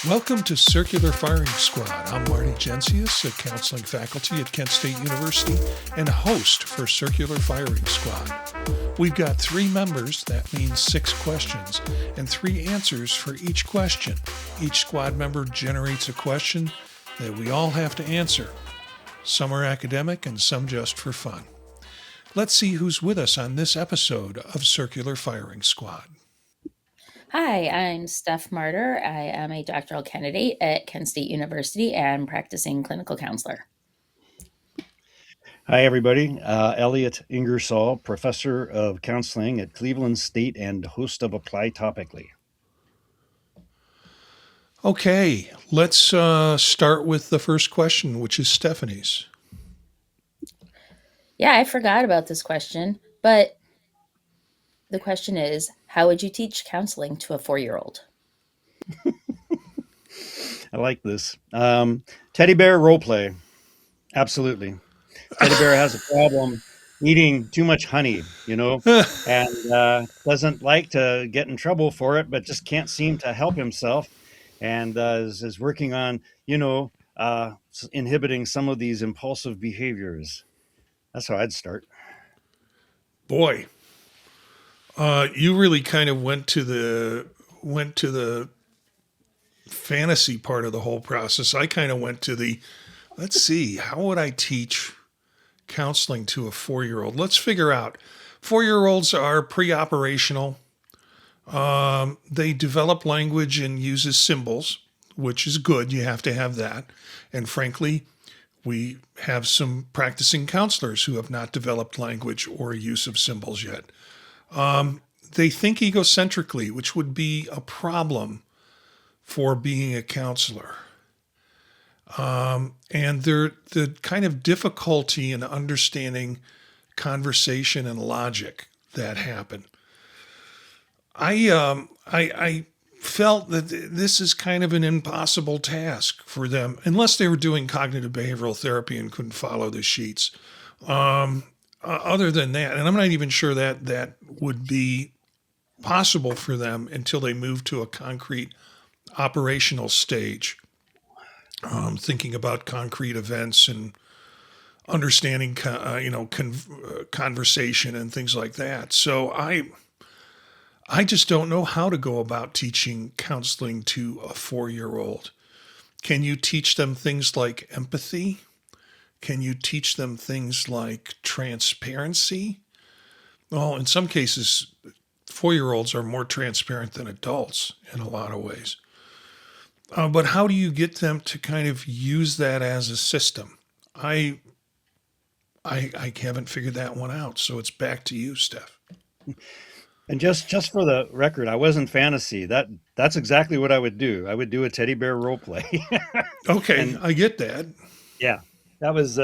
Welcome to Circular Firing Squad. I'm Marty Gensius, a counseling faculty at Kent State University and host for Circular Firing Squad. We've got 3 members, that means 6 questions, and 3 answers for each question. Each squad member generates a question that we all have to answer. Some are academic and some just for fun. Let's see who's with us on this episode of Circular Firing Squad. Hi, I'm Steph Martyr. I am a doctoral candidate at Kent State University and practicing clinical counselor. Hi, everybody. Elliott Ingersoll, professor of counseling at Cleveland State and host of Apply Topically. Okay, let's start with the first question, which is Stephanie's. Yeah, I forgot about this question, but the question is, how would you teach counseling to a 4-year-old? I like this. Teddy bear role play. Absolutely. Teddy bear has a problem eating too much honey, and doesn't like to get in trouble for it, but just can't seem to help himself, and is working on, inhibiting some of these impulsive behaviors. That's how I'd start. Boy, you really kind of went to the fantasy part of the whole process. I kind of went to the, let's see, how would I teach counseling to a 4-year-old? Let's figure out. 4-year-olds are pre-operational. They develop language and uses symbols, which is good. You have to have that. And frankly, we have some practicing counselors who have not developed language or use of symbols yet. They think egocentrically, which would be a problem for being a counselor. And the kind of difficulty in understanding conversation and logic that happen. I felt that this is kind of an impossible task for them, unless they were doing cognitive behavioral therapy and couldn't follow the sheets. Other than that, and I'm not even sure that would be possible for them until they move to a concrete operational stage, thinking about concrete events and understanding, conversation and things like that. So I just don't know how to go about teaching counseling to a 4-year-old. Can you teach them things like empathy? Can you teach them things like transparency? Well, in some cases, 4-year-olds are more transparent than adults in a lot of ways. But how do you get them to kind of use that as a system? I haven't figured that one out. So it's back to you, Steph. And just for the record, I wasn't fantasy. That's exactly what I would do. I would do a teddy bear role play. Okay, I get that. Yeah, that was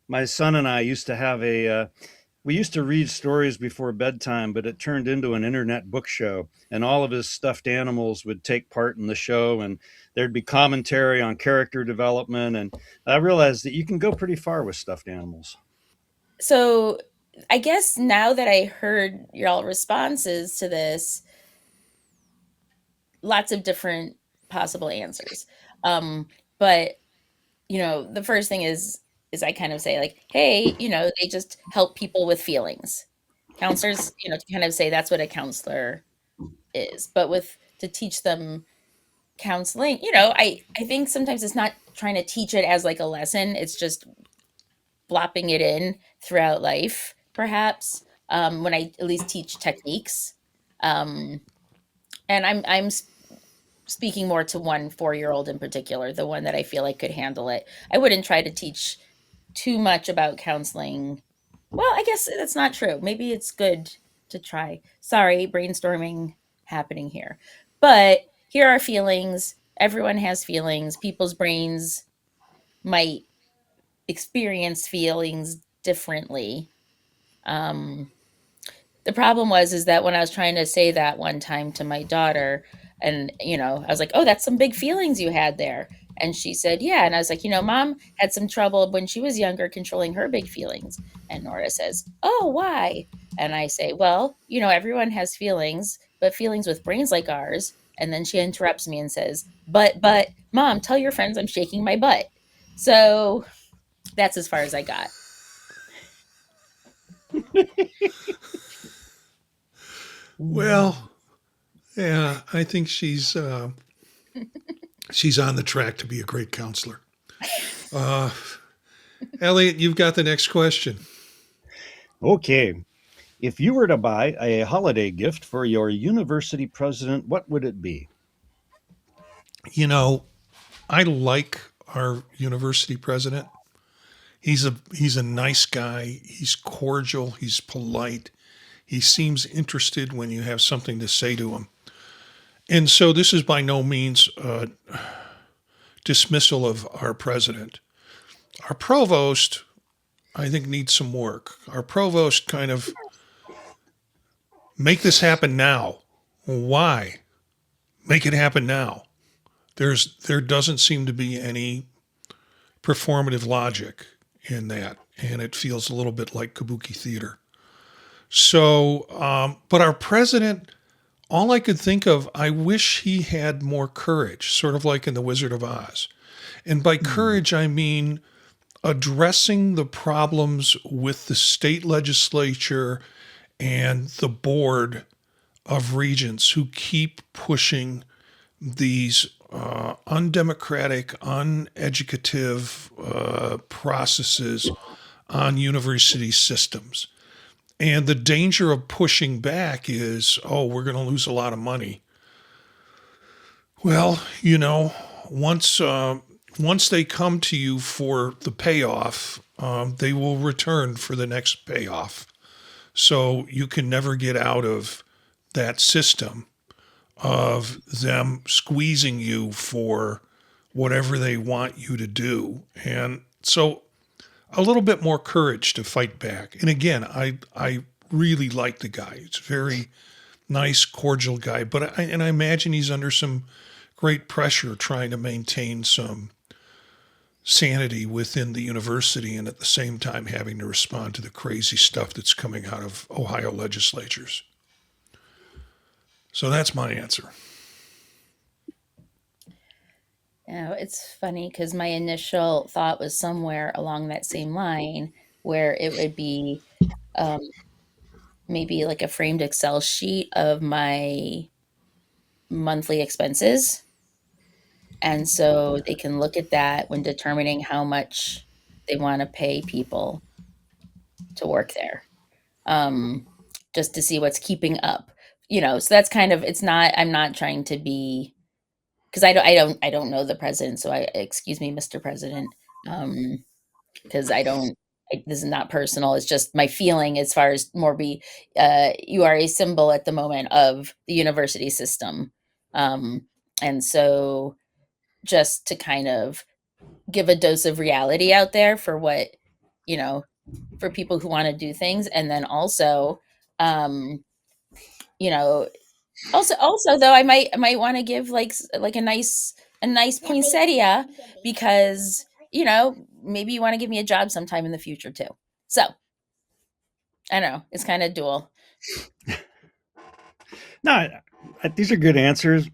my son and I used to have we used to read stories before bedtime, but it turned into an internet book show, and all of his stuffed animals would take part in the show, and there'd be commentary on character development. And I realized that you can go pretty far with stuffed animals. So I guess now that I heard y'all responses to this, lots of different possible answers. But the first thing is I kind of say like, hey, they just help people with feelings. Counselors, to kind of say that's what a counselor is. But to teach them counseling, I think sometimes it's not trying to teach it as like a lesson. It's just blopping it in throughout life, perhaps, when I at least teach techniques. And I'm speaking more to one 4-year-old in particular, the one that I feel like could handle it. I wouldn't try to teach too much about counseling. Well, I guess that's not true. Maybe it's good to try. Sorry, brainstorming happening here. But here are feelings. Everyone has feelings. People's brains might experience feelings differently. The problem is that when I was trying to say that one time to my daughter, and, I was like, oh, that's some big feelings you had there. And she said, yeah. And I was like, Mom had some trouble when she was younger controlling her big feelings. And Nora says, oh, why? And I say, well, everyone has feelings, but feelings with brains like ours. And then she interrupts me and says, but, mom, tell your friends I'm shaking my butt. So that's as far as I got. Well, yeah, I think she's on the track to be a great counselor. Uh, Elliot, you've got the next question. Okay. If you were to buy a holiday gift for your university president, what would it be? You know, I like our university president. He's a nice guy. He's cordial. He's polite. He seems interested when you have something to say to him. And so this is by no means a dismissal of our president. Our provost, I think, needs some work. Our provost kind of make this happen now. Why? Make it happen now. There doesn't seem to be any performative logic in that, and it feels a little bit like kabuki theater. So, but our president, all I could think of, I wish he had more courage, sort of like in The Wizard of Oz. And by courage, I mean addressing the problems with the state legislature and the board of regents who keep pushing these undemocratic, uneducative processes on university systems. And the danger of pushing back is, oh, we're going to lose a lot of money. Well, once they come to you for the payoff, they will return for the next payoff. So you can never get out of that system of them squeezing you for whatever they want you to do. And so a little bit more courage to fight back. And again, I really like the guy. He's a very nice, cordial guy. But I imagine he's under some great pressure trying to maintain some sanity within the university and at the same time having to respond to the crazy stuff that's coming out of Ohio legislatures. So that's my answer. It's funny because my initial thought was somewhere along that same line where it would be um, maybe like a framed Excel sheet of my monthly expenses. And so they can look at that when determining how much they want to pay people to work there, um, just to see what's keeping up. So that's kind of, it's not, I'm not trying to be, because I don't know the president. So excuse me, Mr. President, because this is not personal. It's just my feeling as far as Morby, you are a symbol at the moment of the university system. Um, and so just to kind of give a dose of reality out there for what, you know, for people who want to do things. And then also, um, you know, also though, I might want to give like a nice poinsettia because, maybe you want to give me a job sometime in the future too. So I don't know. It's kind of dual. No, these are good answers.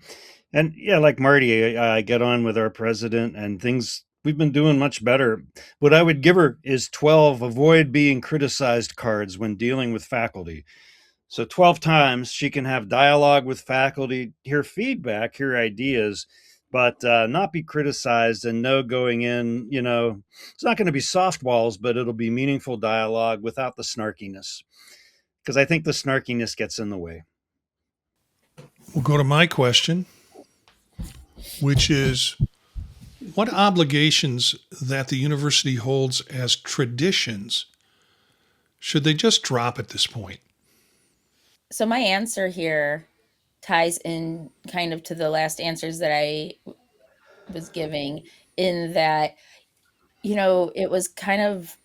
And yeah, like Marty, I get on with our president and things we've been doing much better. What I would give her is 12 avoid being criticized cards when dealing with faculty. So 12 times she can have dialogue with faculty, hear feedback, hear ideas, but not be criticized and know going in, it's not going to be soft walls, but it'll be meaningful dialogue without the snarkiness. Because I think the snarkiness gets in the way. We'll go to my question, which is what obligations that the university holds as traditions should they just drop at this point? So my answer here ties in kind of to the last answers that I was giving, in that, it was kind of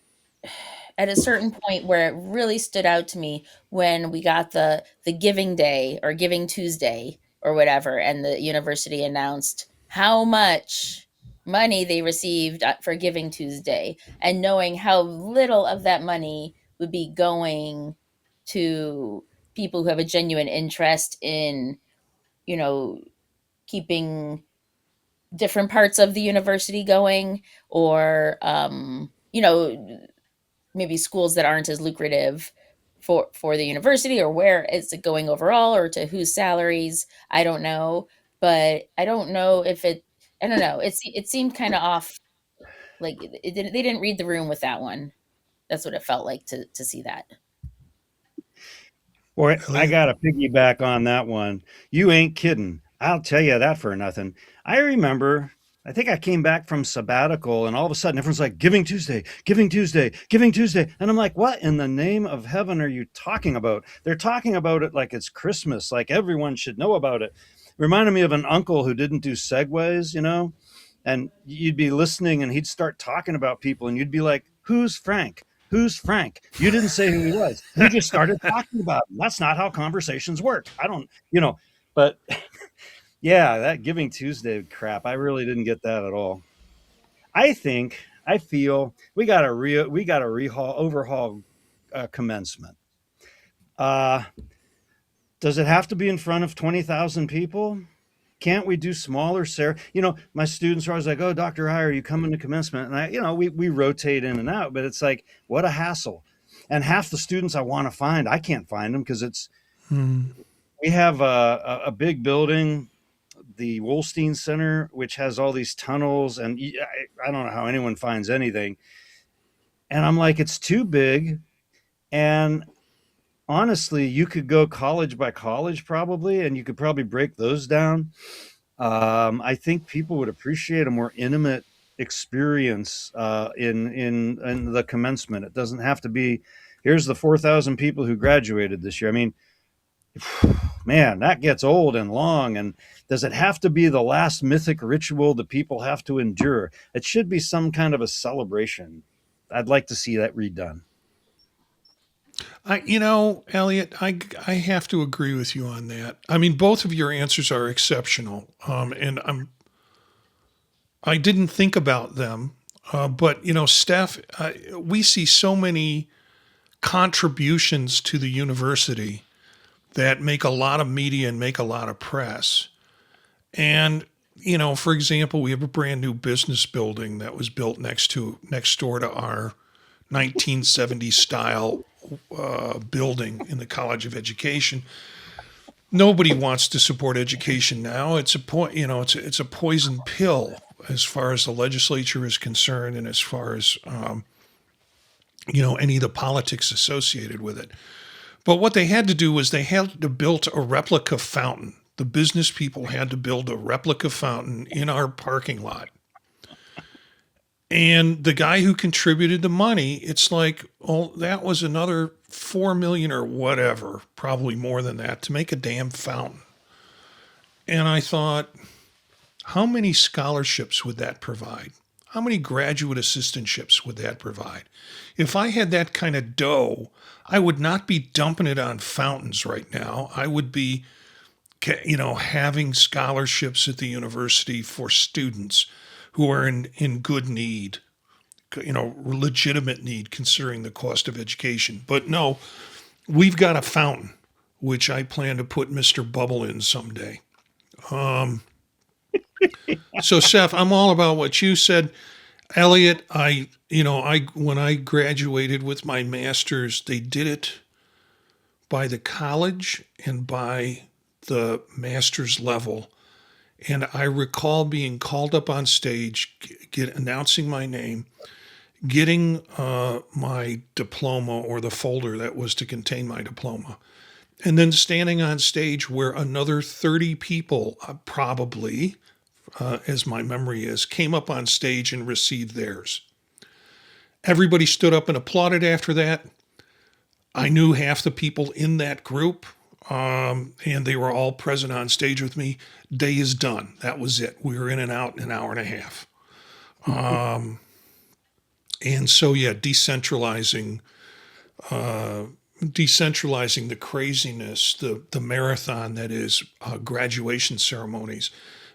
at a certain point where it really stood out to me when we got the giving day or giving Tuesday or whatever, and the university announced how much money they received for giving Tuesday, and knowing how little of that money would be going to people who have a genuine interest in, you know, keeping different parts of the university going, or maybe schools that aren't as lucrative for the university, or where is it going overall, or to whose salaries. I don't know, but I don't know if it I don't know, it seemed kind of off. Like they didn't read the room with that one. That's what it felt like to see that. Boy, I Elliot? got to piggyback on that one. You ain't kidding. I'll tell you that for nothing. I remember, I think I came back from sabbatical and all of a sudden everyone's like, Giving Tuesday, Giving Tuesday, Giving Tuesday. And I'm like, what in the name of heaven are you talking about? They're talking about it like it's Christmas, like everyone should know about it. Reminded me of an uncle who didn't do segues, and you'd be listening and he'd start talking about people and you'd be like, who's Frank? Who's Frank? You didn't say who he was. You just started talking about him. That's not how conversations work. I don't, but yeah, that Giving Tuesday crap, I really didn't get that at all. I feel we got to overhaul commencement. Uh, does it have to be in front of 20,000 people? Can't we do smaller my students are always like, oh, Dr. Hire, you coming to commencement? And we rotate in and out, but it's like, what a hassle. And half the students I want to find, I can't find them because Hmm. we have a big building, the Wolstein Center, which has all these tunnels, and I don't know how anyone finds anything. And I'm like, it's too big. And honestly, you could go college by college probably, and you could probably break those down. I think people would appreciate a more intimate experience in the commencement. It doesn't have to be, here's the 4,000 people who graduated this year. I mean, man, that gets old and long. And does it have to be the last mythic ritual that people have to endure? It should be some kind of a celebration. I'd like to see that redone. Elliot, I have to agree with you on that. I mean, both of your answers are exceptional, and I didn't think about them, but Steph, we see so many contributions to the university that make a lot of media and make a lot of press. And for example, we have a brand new business building that was built next door to our 1970s style building in the College of Education. Nobody wants to support education now. It's a point, it's a poison pill as far as the legislature is concerned, and as far as any of the politics associated with it. But what they had to do was they had to build a replica fountain. The business people had to build a replica fountain in our parking lot. And the guy who contributed the money, it's like, oh, that was another 4 million or whatever, probably more than that, to make a damn fountain. And I thought, how many scholarships would that provide? How many graduate assistantships would that provide? If I had that kind of dough, I would not be dumping it on fountains right now. I would be, having scholarships at the university for students who are in good need, legitimate need considering the cost of education. But no, we've got a fountain, which I plan to put Mr. Bubble in someday. So Seth, I'm all about what you said. Elliot, when I graduated with my master's, they did it by the college and by the master's level. And I recall being called up on stage, announcing my name, getting my diploma or the folder that was to contain my diploma, and then standing on stage where another 30 people, probably, as my memory is, came up on stage and received theirs. Everybody stood up and applauded after that. I knew half the people in that group, and they were all present on stage with me. Day is done. That was it. We were in and out in an hour and a half. And so, yeah, decentralizing the craziness, the marathon that is graduation ceremonies,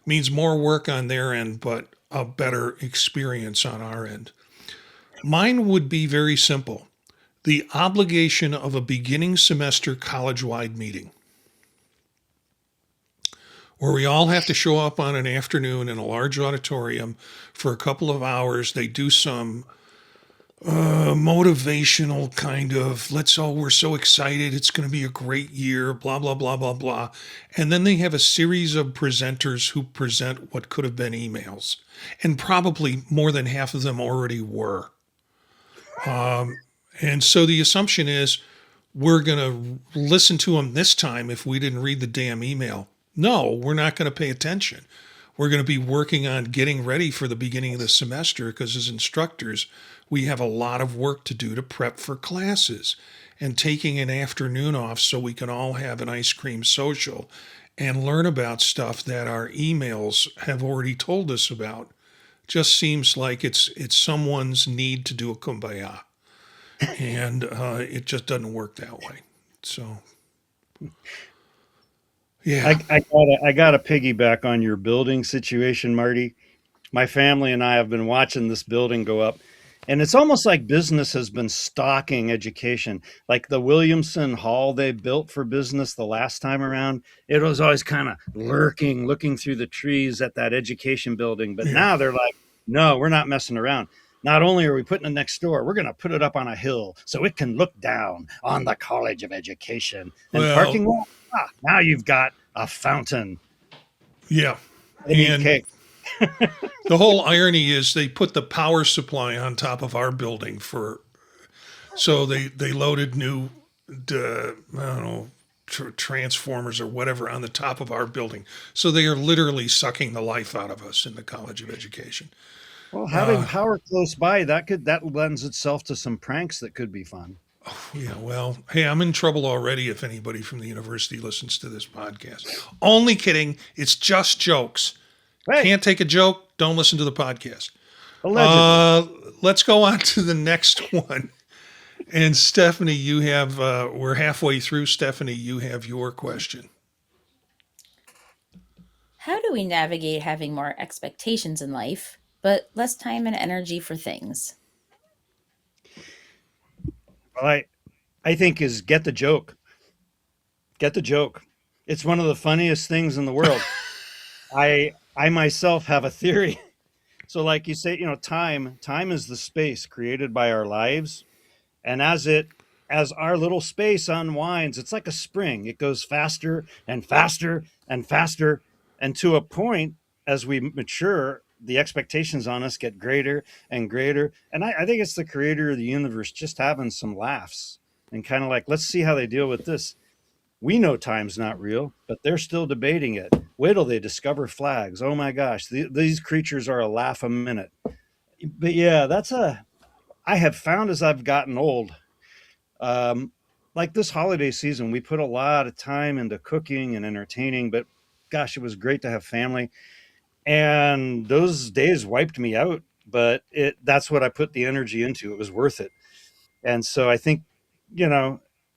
means more work on their end, but a better experience on our end. Mine would be very simple. The obligation of a beginning semester college-wide meeting, where we all have to show up on an afternoon in a large auditorium for a couple of hours. They do some motivational kind of, we're so excited, it's going to be a great year, blah, blah, blah, blah, blah. And then they have a series of presenters who present what could have been emails. And probably more than half of them already were. And so the assumption is we're going to listen to them this time if we didn't read the damn email. No, we're not going to pay attention. We're going to be working on getting ready for the beginning of the semester because as instructors, we have a lot of work to do to prep for classes and taking an afternoon off so we can all have an ice cream social and learn about stuff that our emails have already told us about. Just seems like it's someone's need to do a kumbaya. And it just doesn't work that way. So, yeah. I gotta piggyback on your building situation, Marty. My family and I have been watching this building go up, and it's almost like business has been stalking education. Like the Williamson Hall they built for business the last time around, it was always kind of lurking, looking through the trees at that education building. But now they're like, no, we're not messing around. Not only are we putting it next door, we're going to put it up on a hill so it can look down on the College of Education. And parking lot, now you've got a fountain. Yeah. And the whole irony is they put the power supply on top of our building so they loaded new, I don't know, transformers or whatever on the top of our building. So they are literally sucking the life out of us in the College of Education. Well, having power close by, that lends itself to some pranks that could be fun. Oh, yeah, well, hey, I'm in trouble already if anybody from the university listens to this podcast. Only kidding. It's just jokes. Hey. Can't take a joke, don't listen to the podcast. Allegedly. Let's go on to the next one. And Stephanie, you have, we're halfway through. Stephanie, you have your question. How do we navigate having more expectations in life, but less time and energy for things? Well, I think is get the joke. Get the joke. It's one of the funniest things in the world. I myself have a theory. So like you say, time is the space created by our lives. And as our little space unwinds, it's like a spring. It goes faster and faster and faster. And to a point, as we mature, the expectations on us get greater and greater. And I think it's the creator of the universe just having some laughs and kind of like, let's see how they deal with this. We know time's not real, but they're still debating it. Wait till they discover flags. Oh my gosh, these creatures are a laugh a minute. But yeah, I have found as I've gotten old, like this holiday season, we put a lot of time into cooking and entertaining, but gosh, it was great to have family. And those days wiped me out, but that's what I put the energy into. It was worth it. And so I think,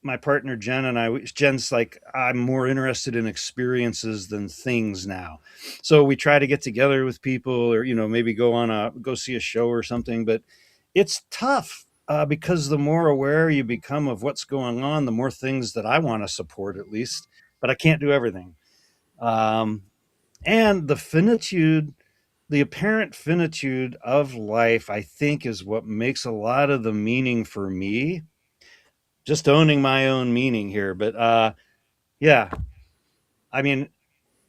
my partner Jen and Jen's like, I'm more interested in experiences than things now. So we try to get together with people or, maybe go see a show or something, but it's tough because the more aware you become of what's going on, the more things that I want to support at least, but I can't do everything. And the apparent finitude of life, I think, is what makes a lot of the meaning for me. Just owning my own meaning here. But yeah, I mean,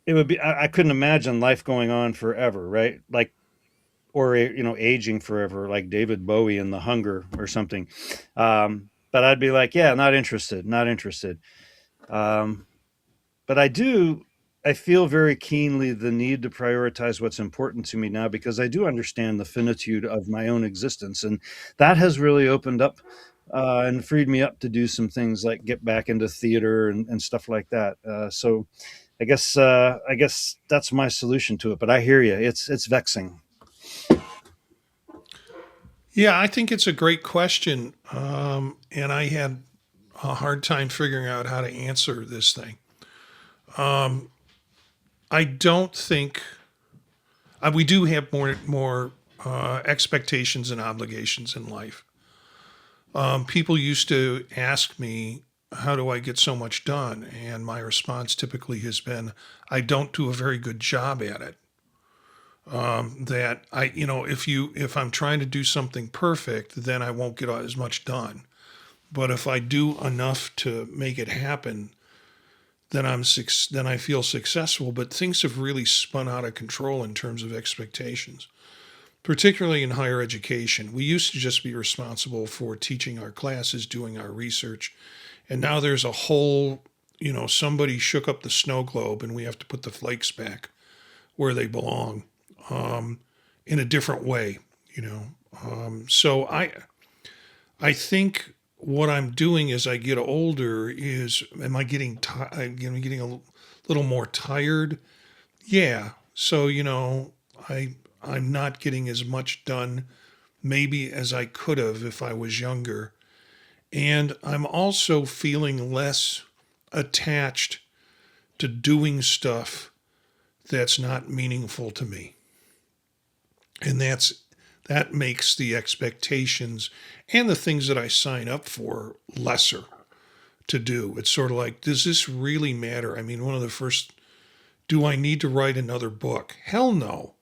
it would be, I couldn't imagine life going on forever, right? Like, or, aging forever, like David Bowie in The Hunger or something. But I'd be like, yeah, not interested. But I feel very keenly the need to prioritize what's important to me now because I do understand the finitude of my own existence. And that has really opened up and freed me up to do some things like get back into theater and stuff like that. So I guess that's my solution to it. But I hear you. It's vexing. Yeah, I think it's a great question. And I had a hard time figuring out how to answer this thing. I don't think we do have more expectations and obligations in life. People used to ask me, how do I get so much done? And my response typically has been, I don't do a very good job at it. That if I'm trying to do something perfect, then I won't get as much done. But if I do enough to make it happen, then I feel successful. But things have really spun out of control in terms of expectations, particularly in higher education. We used to just be responsible for teaching our classes, doing our research, and now there's a whole, somebody shook up the snow globe and we have to put the flakes back where they belong, um, in a different way, you know. So I think what I'm doing as I get older is, am I getting getting a little more tired? Yeah. So I'm not getting as much done maybe as I could have if I was younger, and I'm also feeling less attached to doing stuff that's not meaningful to me, and that makes the expectations and the things that I sign up for lesser to do. It's sort of like, does this really matter? I mean, one of the first, do I need to write another book? Hell no.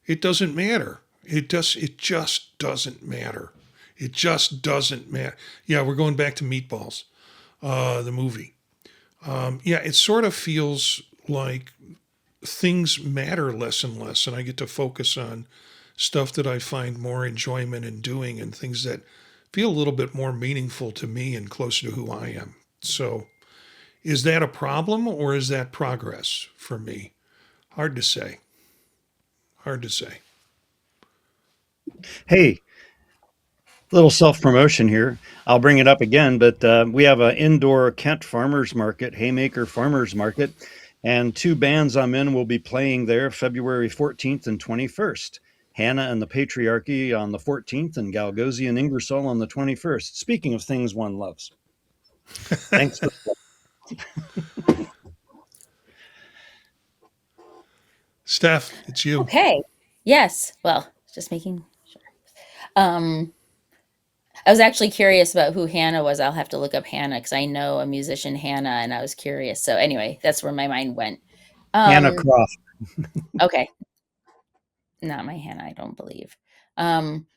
It doesn't matter. It just doesn't matter. It just doesn't matter. Yeah, we're going back to Meatballs, the movie. Yeah, it sort of feels like things matter less and less, and I get to focus on stuff that I find more enjoyment in doing and things that feel a little bit more meaningful to me and closer to who I am. So, is that a problem or is that progress for me? Hard to say. Hard to say. Hey, little self promotion here. I'll bring it up again, but we have an indoor Kent Farmers Market, Haymaker Farmers Market, and two bands I'm in will be playing there February 14th and 21st. Hannah and the Patriarchy on the 14th, and Galgosi and Ingersoll on the 21st. Speaking of things one loves. Thanks for Steph, it's you. Okay. Yes. Well, just making sure. Um, I was actually curious about who Hannah was. I'll have to look up Hannah because I know a musician, Hannah, and I was curious. So anyway, that's where my mind went. Hannah Um, Croft. okay, not my Hannah, I don't believe. Um,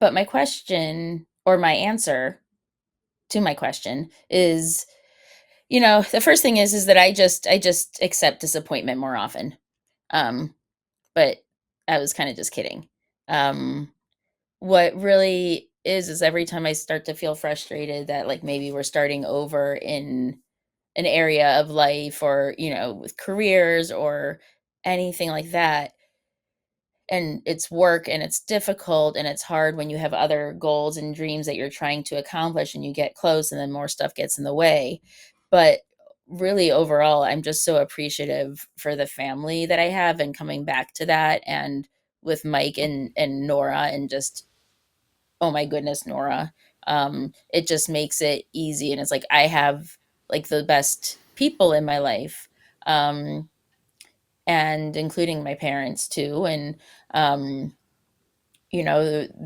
but my question or my answer to my question is, the first thing is that I just accept disappointment more often. Um, but I was kind of just kidding. Um, what really is every time I start to feel frustrated that like maybe we're starting over in an area of life or, with careers or anything like that, and it's work and it's difficult and it's hard when you have other goals and dreams that you're trying to accomplish and you get close and then more stuff gets in the way. But really overall, I'm just so appreciative for the family that I have and coming back to that, and with Mike and Nora, and just, oh my goodness, Nora. It just makes it easy, and it's like I have like the best people in my life. Um and including my parents too, and um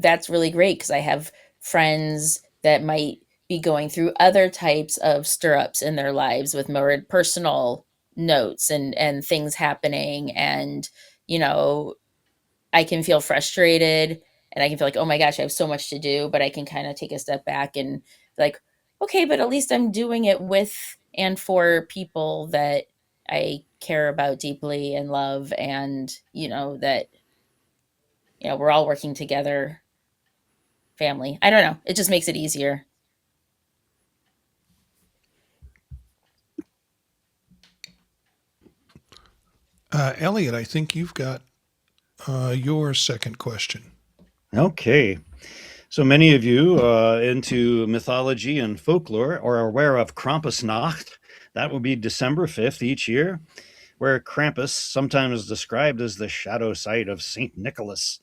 that's really great because I have friends that might be going through other types of stirrups in their lives with more personal notes and things happening, and you know I can feel frustrated and I can feel like, oh my gosh, I have so much to do, but I can kind of take a step back and be like, okay, but at least I'm doing it with and for people that I care about deeply and love, and that we're all working together, family. I don't know. It just makes it easier. Elliot, I think you've got your second question. Okay. So many of you into mythology and folklore are aware of Krampusnacht. That will be December 5th each year, where Krampus, sometimes described as the shadow side of St. Nicholas,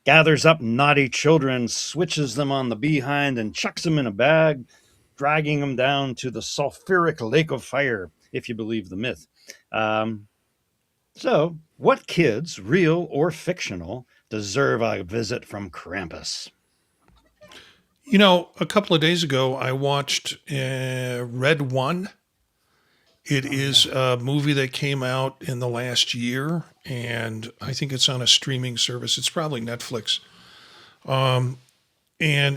gathers up naughty children, switches them on the behind, and chucks them in a bag, dragging them down to the sulfuric lake of fire, if you believe the myth. Um, so, what kids, real or fictional, deserve a visit from Krampus? A couple of days ago, I watched Red One. It Oh is yeah. a movie that came out in the last year, and I think it's on a streaming service. It's probably Netflix. And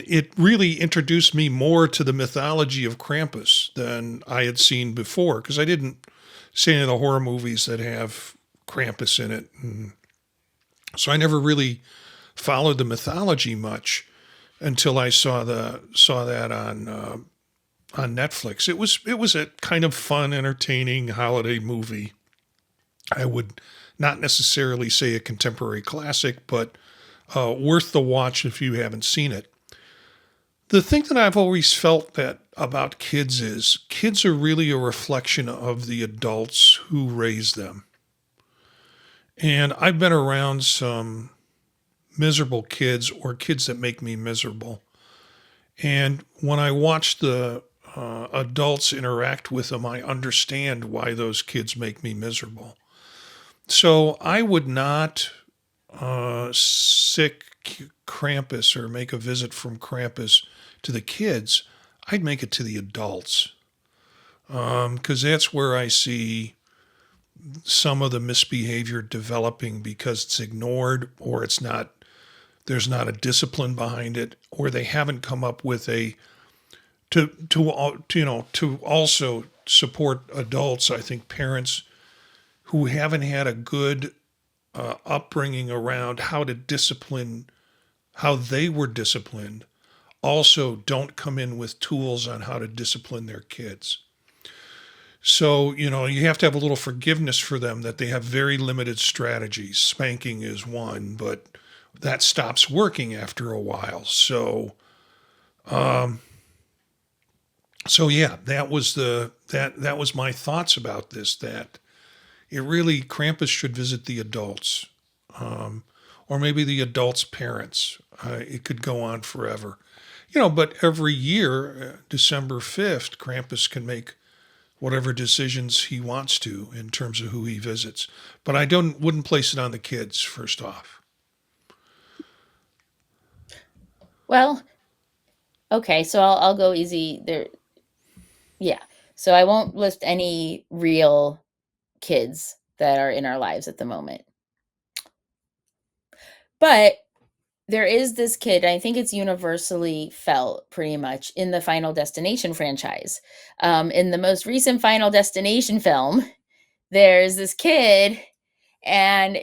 it really introduced me more to the mythology of Krampus than I had seen before, because I didn't see any of the horror movies that have Krampus in it. And so I never really followed the mythology much until I saw that on Netflix. It was a kind of fun, entertaining holiday movie. I would not necessarily say a contemporary classic, but worth the watch if you haven't seen it. The thing that I've always felt that about kids is kids are really a reflection of the adults who raise them. And I've been around some miserable kids or kids that make me miserable. And when I watch the adults interact with them, I understand why those kids make me miserable. So I would not sick Krampus or make a visit from Krampus to the kids. I'd make it to the adults because that's where I see some of the misbehavior developing because it's ignored or it's not. There's not a discipline behind it, or they haven't come up with a to also support adults. I think parents who haven't had a good upbringing around how to discipline, how they were disciplined, also don't come in with tools on how to discipline their kids. So, you have to have a little forgiveness for them that they have very limited strategies. Spanking is one, but that stops working after a while. So yeah, that was my thoughts about this, that it really Krampus should visit the adults, or maybe the adults' parents. It could go on forever, But every year, December 5th, Krampus can make whatever decisions he wants to in terms of who he visits. But I don't wouldn't place it on the kids first off. Well, okay, so I'll go easy there. Yeah. So I won't list any real kids that are in our lives at the moment. But there is this kid, I think it's universally felt pretty much in the Final Destination franchise. In the most recent Final Destination film, there's this kid, and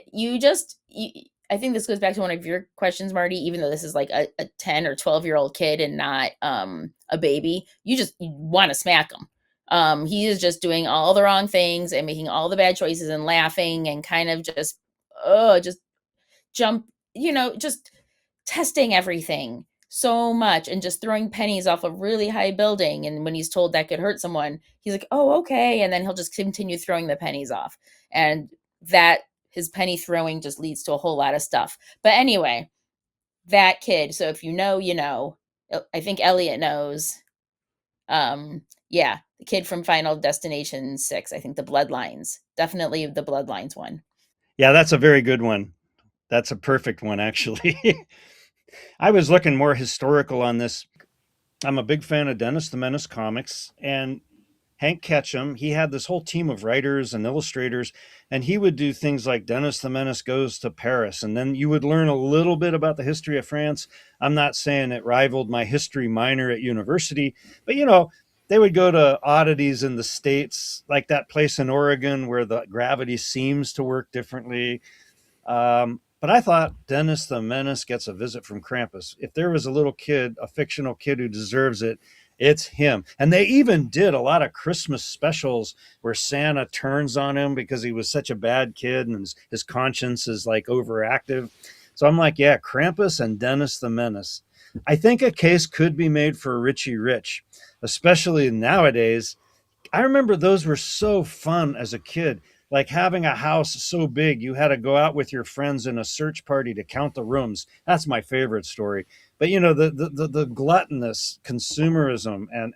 I think this goes back to one of your questions, Marty, even though this is like a 10 or 12-year-old kid and not a baby, you want to smack him. He is just doing all the wrong things and making all the bad choices and laughing and kind of just jump, just testing everything so much and just throwing pennies off a really high building. And when he's told that could hurt someone, he's like, oh, okay. And then he'll just continue throwing the pennies off. And that his penny throwing just leads to a whole lot of stuff. But anyway, that kid. So if you know, you know. I think Elliott knows. Yeah, the kid from Final Destination 6. I think the Bloodlines. Definitely the Bloodlines one. Yeah, that's a very good one. That's a perfect one, actually. I was looking more historical on this. I'm a big fan of Dennis the Menace comics, and Hank Ketchum, he had this whole team of writers and illustrators, and he would do things like Dennis the Menace goes to Paris, and then you would learn a little bit about the history of France. I'm not saying it rivaled my history minor at university, but they would go to oddities in the States, like that place in Oregon where the gravity seems to work differently. But I thought Dennis the Menace gets a visit from Krampus. If there was a little kid, a fictional kid who deserves it, it's him. And they even did a lot of Christmas specials where Santa turns on him because he was such a bad kid and his conscience is like overactive. So I'm like, yeah, Krampus and Dennis the Menace. I think a case could be made for Richie Rich, especially nowadays. I remember those were so fun as a kid, like having a house so big you had to go out with your friends in a search party to count the rooms. That's my favorite story. But the gluttonous consumerism and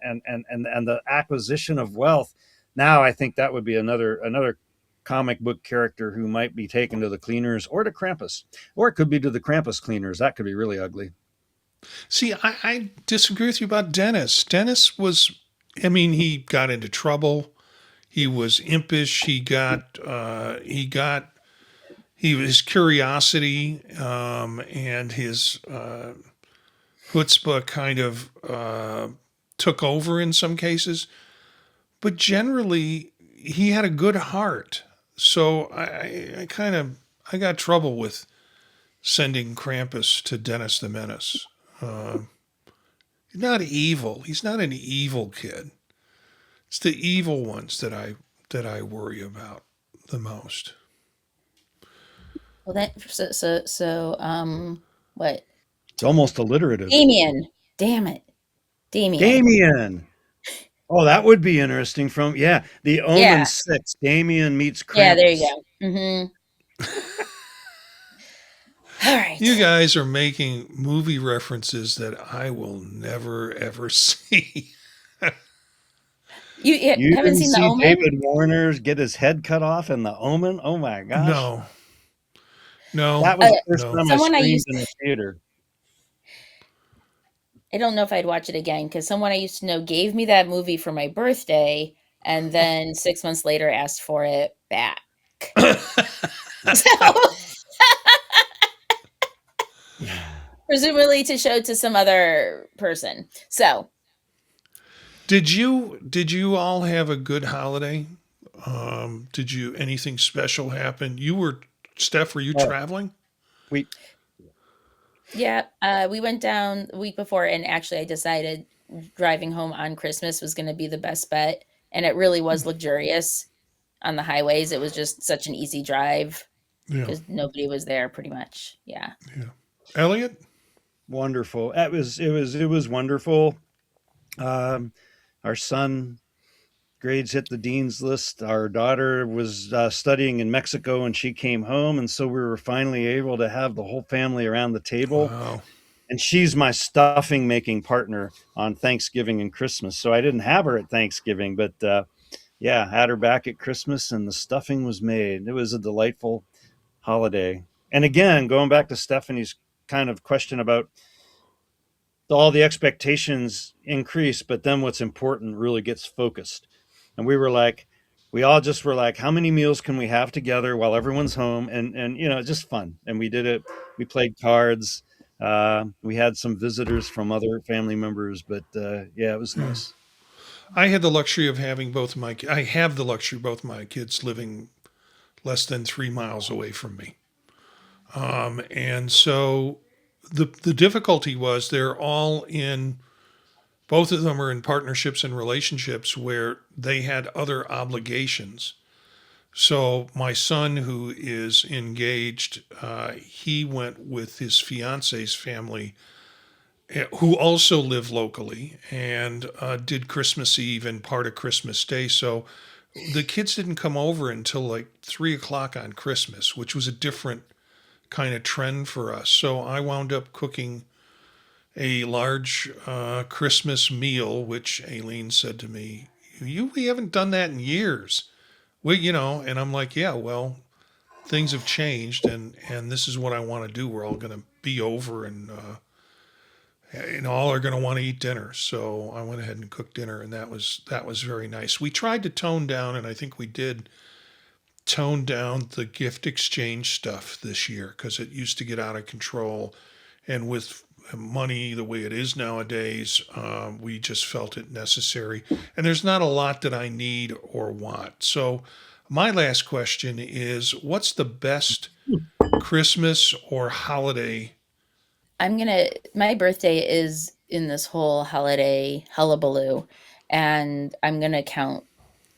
the acquisition of wealth. Now I think that would be another comic book character who might be taken to the cleaners or to Krampus, or it could be to the Krampus cleaners. That could be really ugly. See, I disagree with you about Dennis. Dennis was, I mean, he got into trouble. He was impish. His curiosity and his chutzpah kind of took over in some cases. But generally, he had a good heart. So I kind of I got trouble with sending Krampus to Dennis the Menace. He's not evil. He's not an evil kid. It's the evil ones that I worry about the most. Well, what? It's almost alliterative. Damien. Damn it. Damien. Damien. Oh, that would be interesting. From yeah, the Yeah. Omen 6. Damien meets Yeah, there you Krampus. go. All right. You guys are making movie references that I will never ever see. You haven't didn't seen The see Omen? David Warner get his head cut off in The Omen? Oh my gosh. No, no, That was the first no. time I Someone I screamed used in a theater. I don't know if I'd watch it again because someone I used to know gave me that movie for my birthday and then 6 months later asked for it back. So presumably to show to some other person. So Did you all have a good holiday? Did you anything special happen? You were Steph. Were you Oh, traveling? we yeah, we went down the week before, and actually, I decided driving home on Christmas was going to be the best bet, and it really was luxurious on the highways. It was just such an easy drive Yeah, because nobody was there, pretty much. Yeah, yeah. Elliot. wonderful. It was wonderful. Um, our son grades hit the dean's list. Our daughter was studying in Mexico and she came home. And so we were finally able to have the whole family around the table. Wow. And she's my stuffing making partner on Thanksgiving and Christmas. So I didn't have her at Thanksgiving, but yeah, had her back at Christmas and the stuffing was made. It was a delightful holiday. And again, going back to Stephanie's kind of question about all the expectations increase, but then what's important really gets focused. And we all just were like, how many meals can we have together while everyone's home? And just fun. And we did it. We played cards. We had some visitors from other family members, but yeah, it was Yeah. nice. I had the luxury of having both my. I have the luxury of both my kids living less than 3 miles away from me, and so the difficulty was they're all in. Both of them are in partnerships and relationships where they had other obligations. So my son, who is engaged, he went with his fiance's family, who also live locally, and did Christmas Eve and part of Christmas Day. So the kids didn't come over until like 3 o'clock on Christmas, which was a different kind of trend for us. So I wound up cooking a large Christmas meal, which Aileen said to me, we haven't done that in years. And I'm like, yeah, well, things have changed, and this is what I want to do. We're all going to be over, and all are going to want to eat dinner. So I went ahead and cooked dinner, and that was very nice. We tried to tone down, and I think we did tone down the gift exchange stuff this year because it used to get out of control, and with money the way it is nowadays, we just felt it necessary. And there's not a lot that I need or want. So my last question is, what's the best Christmas or holiday? my birthday is in this whole holiday hullabaloo, and I'm gonna count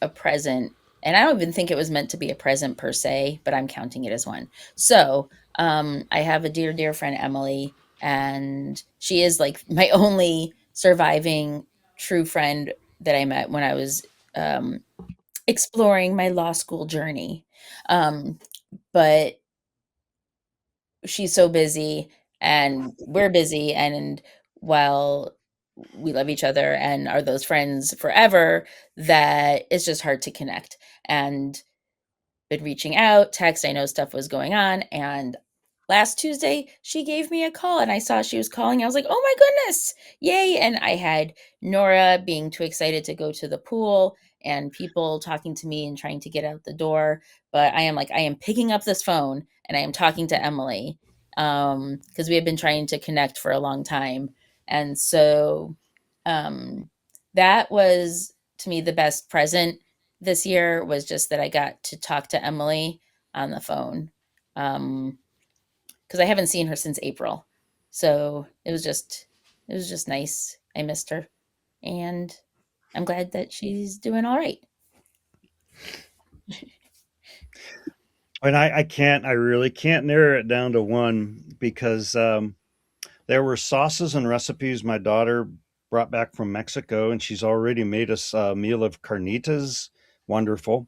a present. And I don't even think it was meant to be a present per se, but I'm counting it as one. So I have a dear, dear friend, Emily, and she is like my only surviving true friend that I met when I was um, exploring my law school journey. Um, but she's so busy and we're busy, and while we love each other and are those friends forever, that it's just hard to connect. And been reaching out, text, I know stuff was going on, and last Tuesday, she gave me a call and I saw she was calling. I was like, oh my goodness, yay. And I had Nora being too excited to go to the pool and people talking to me and trying to get out the door. But I am picking up this phone and I am talking to Emily because we have been trying to connect for a long time. And so um, that was to me the best present this year was just that I got to talk to Emily on the phone. Because I haven't seen her since April. So it was just nice. I missed her. And I'm glad that she's doing all right. And I really can't narrow it down to one because there were sauces and recipes my daughter brought back from Mexico, and she's already made us a meal of carnitas. Wonderful.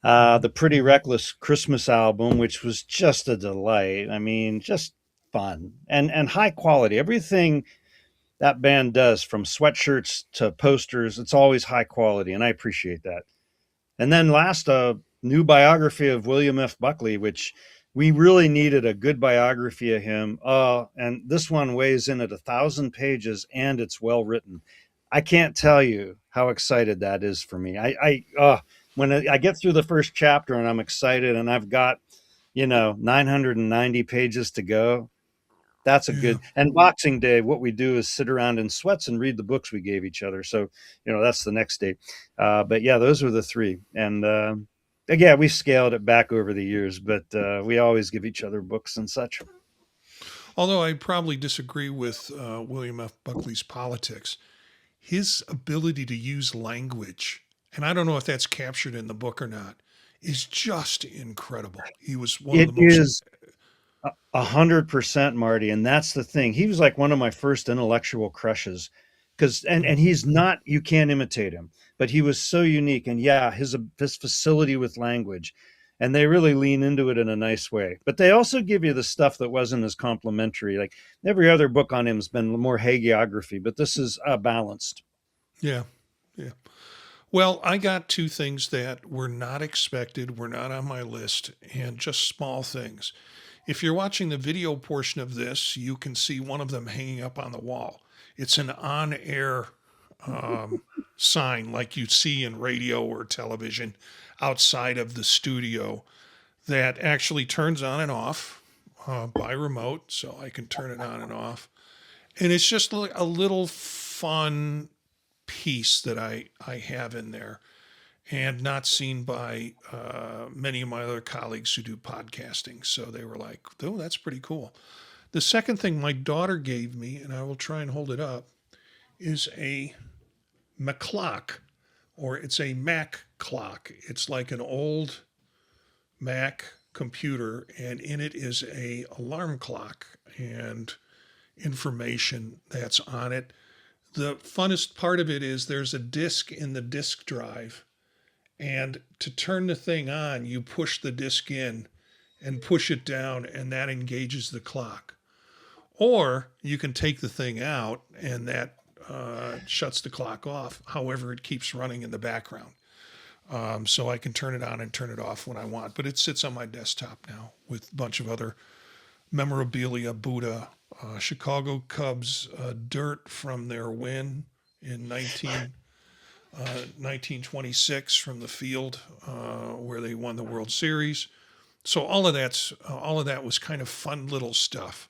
The Pretty Reckless Christmas album, which was just a delight. I mean, just fun and high quality. Everything that band does, from sweatshirts to posters, it's always high quality, and I appreciate that. And then last, a new biography of William F. Buckley, which we really needed a good biography of him. And this one weighs in at 1,000 pages, and it's well written. I can't tell you how excited that is for me. When I get through the first chapter and I'm excited, and I've got 990 pages to go. That's a Yeah. good. And Boxing Day, what we do is sit around in sweats and read the books we gave each other. So that's the next day. But yeah, those were the three. And again, we scaled it back over the years, but we always give each other books and such. Although I probably disagree with William F. Buckley's politics, his ability to use language, and I don't know if that's captured in the book or not, is just incredible. He was one of It the most. is 100%, Marty, and that's the thing. He was like one of my first intellectual crushes, because and he's not. You can't imitate him, but he was so unique. And yeah, his facility with language, and they really lean into it in a nice way. But they also give you the stuff that wasn't as complimentary. Like every other book on him has been more hagiography, but this is balanced. Yeah, yeah. Well, I got two things that were not expected, were not on my list, and just small things. If you're watching the video portion of this, you can see one of them hanging up on the wall. It's an on air sign like you see in radio or television outside of the studio that actually turns on and off by remote, so I can turn it on and off. And it's just a little fun piece that I have in there and not seen by many of my other colleagues who do podcasting. So they were like, oh, that's pretty cool. The second thing my daughter gave me, and I will try and hold it up, is a McClock, or it's a Mac clock. It's like an old Mac computer, and in it is a alarm clock and information that's on it. The funnest part of it is there's a disk in the disk drive, and to turn the thing on, you push the disk in and push it down, and that engages the clock. Or you can take the thing out, and that shuts the clock off. However, it keeps running in the background. So I can turn it on and turn it off when I want. But it sits on my desktop now with a bunch of other memorabilia, Buddha, Chicago Cubs dirt from their win in 1926 from the field where they won the World Series. So all of that was kind of fun little stuff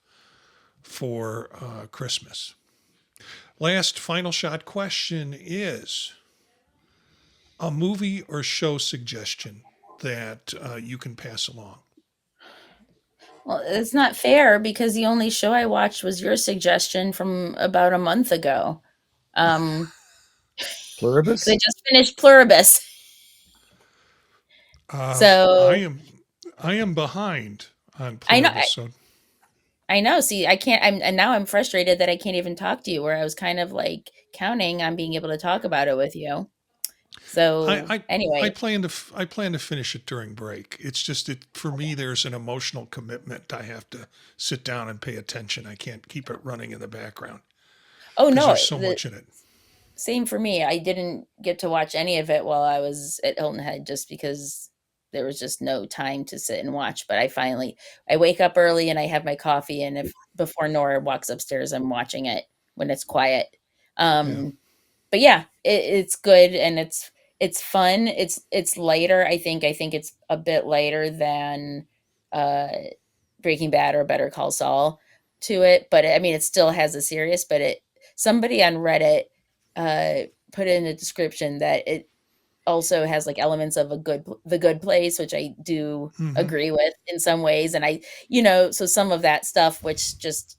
for Christmas. Last final shot question is a movie or show suggestion that you can pass along. Well, it's not fair because the only show I watched was your suggestion from about a month ago. Um, 'Cause I Pluribus? just finished Pluribus. I So am behind on I know, Pluribus, so I know. See, I can't. And now I'm frustrated that I can't even talk to you. Where I was kind of like counting on being able to talk about it with you. So I anyway, I plan to finish it during break. It's just for me. There's an emotional commitment. I have to sit down and pay attention. I can't keep it running in the background oh because no, there's so the much in it. same for me. I didn't get to watch any of it while I was at Hilton Head just because there was just no time to sit and watch. But I wake up early and I have my coffee, and if before Nora walks upstairs, I'm watching it when it's quiet. Yeah. But yeah, it's good, and it's fun. It's lighter. I think it's a bit lighter than uh, Breaking Bad or Better Call Saul to it. But I mean, it still has a serious. But it somebody on Reddit put in a description that it also has like elements of the Good Place, which I do Hmm. agree with in some ways. And so some of that stuff, which just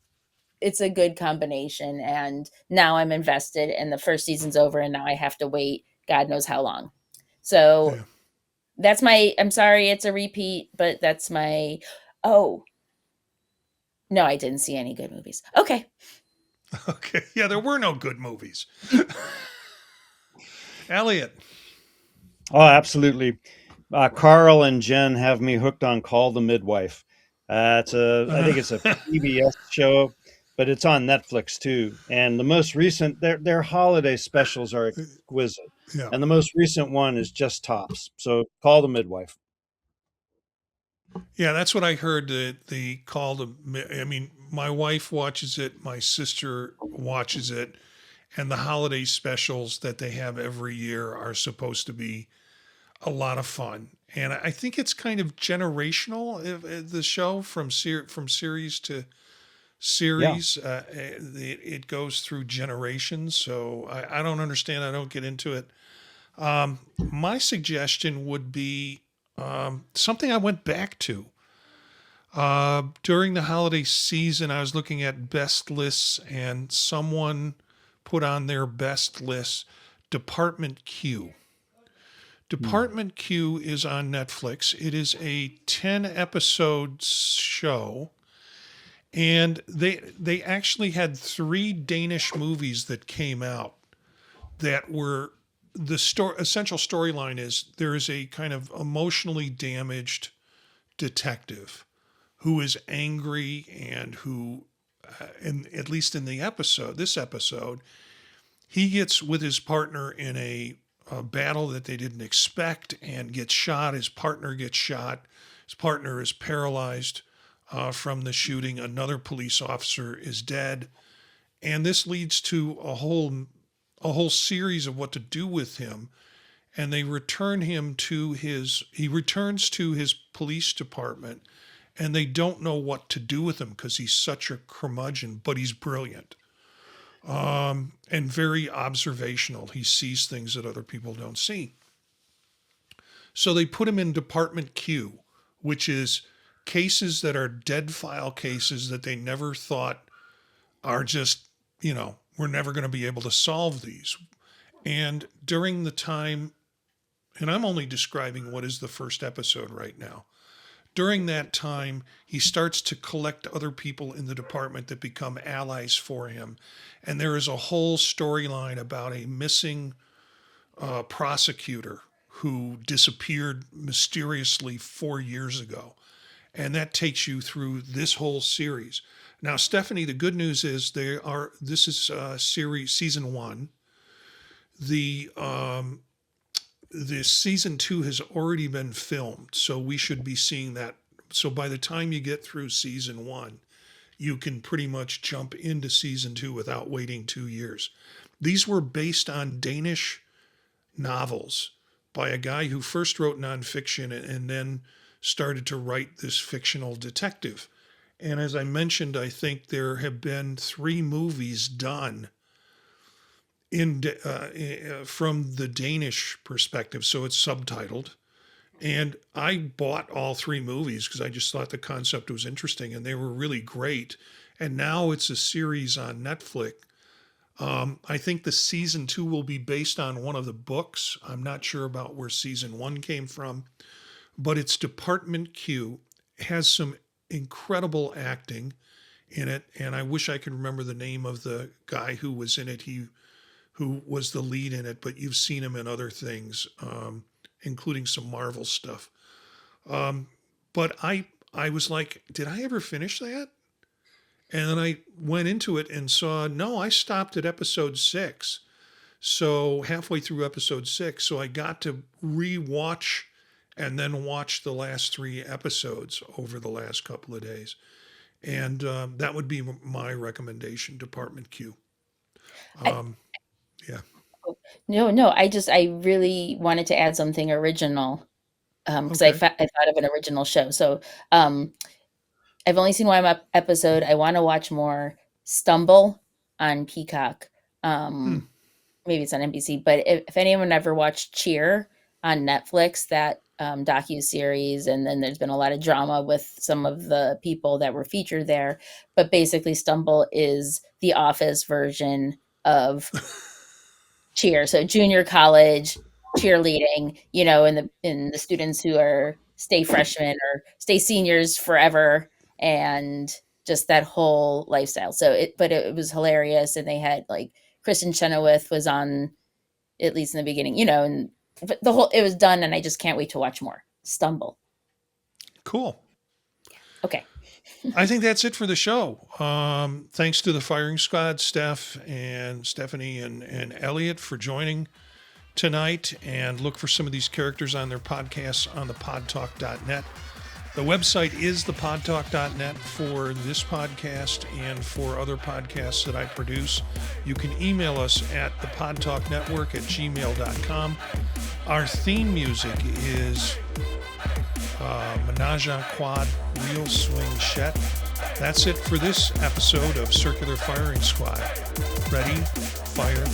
it's a good combination. And now I'm invested, and the first season's over, and now I have to wait God knows how long. So Yeah. that's my I'm sorry it's a repeat, but that's my oh, no, I didn't see any good movies. Okay. Okay. Yeah, there were no good movies. Elliot. Oh, absolutely. Carl and Jen have me hooked on Call the Midwife. I Uh, think it's a PBS show, but it's on Netflix too. And the most recent, their holiday specials are exquisite. yeah. And the most recent one is just tops. So Call the Midwife. Yeah, that's what I heard. The call to. I mean, my wife watches it. My sister watches it, and the holiday specials that they have every year are supposed to be a lot of fun. And I think it's kind of generational. The show from series to Yeah. series, it goes through generations. So I don't understand. I don't get into it. My suggestion would be something I went back to. During the holiday season, I was looking at best lists, and someone put on their best list Department Q. Hmm. Department Q is on Netflix. It is a 10 episode show, and they actually had three Danish movies that came out that were essential storyline is there is a kind of emotionally damaged detective who is angry and who, at least in this episode, he gets with his partner in a battle that they didn't expect and gets shot. His partner gets shot. His partner is paralyzed from the shooting. Another police officer is dead, and this leads to a whole series of what to do with him. And they return him to he returns to his police department, and they don't know what to do with him because he's such a curmudgeon, but he's brilliant, and very observational. He sees things that other people don't see. So they put him in Department Q, which is cases that are dead file cases that they never thought are just, we're never going to be able to solve these. And during the time, and I'm only describing what is the first episode right now. During that time, he starts to collect other people in the department that become allies for him. And there is a whole storyline about a missing prosecutor who disappeared mysteriously 4 years ago. And that takes you through this whole series. Now, Stephanie, the good news is this is season one. The the season two has already been filmed, so we should be seeing that. So by the time you get through season one, you can pretty much jump into season two without waiting 2 years. These were based on Danish novels by a guy who first wrote nonfiction and then started to write this fictional detective. And as I mentioned, I think there have been 3 movies done from the Danish perspective, so it's subtitled. And I bought all 3 movies because I just thought the concept was interesting, and they were really great. And now it's a series on Netflix. I think the season two will be based on one of the books. I'm not sure about where season one came from, but it's Department Q. It has some incredible acting in it, and I wish I could remember the name of the guy who was in it. Who was the lead in it, but you've seen him in other things, including some Marvel stuff. But I was like, did I ever finish that? And then I went into it and saw, no, I stopped at episode 6. So halfway through episode 6, so I got to rewatch and then watch the last 3 episodes over the last couple of days. And that would be my recommendation, Department Q. I, Yeah. no, I really wanted to add something original because Okay. I thought of an original show. So um, I've only seen one episode. I want to watch more. Stumble on Peacock. Hmm. Maybe it's on NBC, but if anyone ever watched Cheer on Netflix, that docu series, and then there's been a lot of drama with some of the people that were featured there. But basically, Stumble is the Office version of Cheer. So junior college cheerleading, and the students who are stay freshmen or stay seniors forever, and just that whole lifestyle. But it was hilarious, and they had like Kristen Chenoweth was on at least in the beginning, and but it was done, and I just can't wait to watch more. Stumble. Cool. Okay. I think that's it for the show. Thanks to the firing squad, Stephanie and Elliott for joining tonight, and look for some of these characters on their podcasts on thepodtalk.net. The website is thepodtalk.net for this podcast and for other podcasts that I produce. You can email us at thepodtalknetwork@gmail.com. Our theme music is Menage a Quad Real Swing Shet. That's it for this episode of Circular Firing Squad. Ready, fire,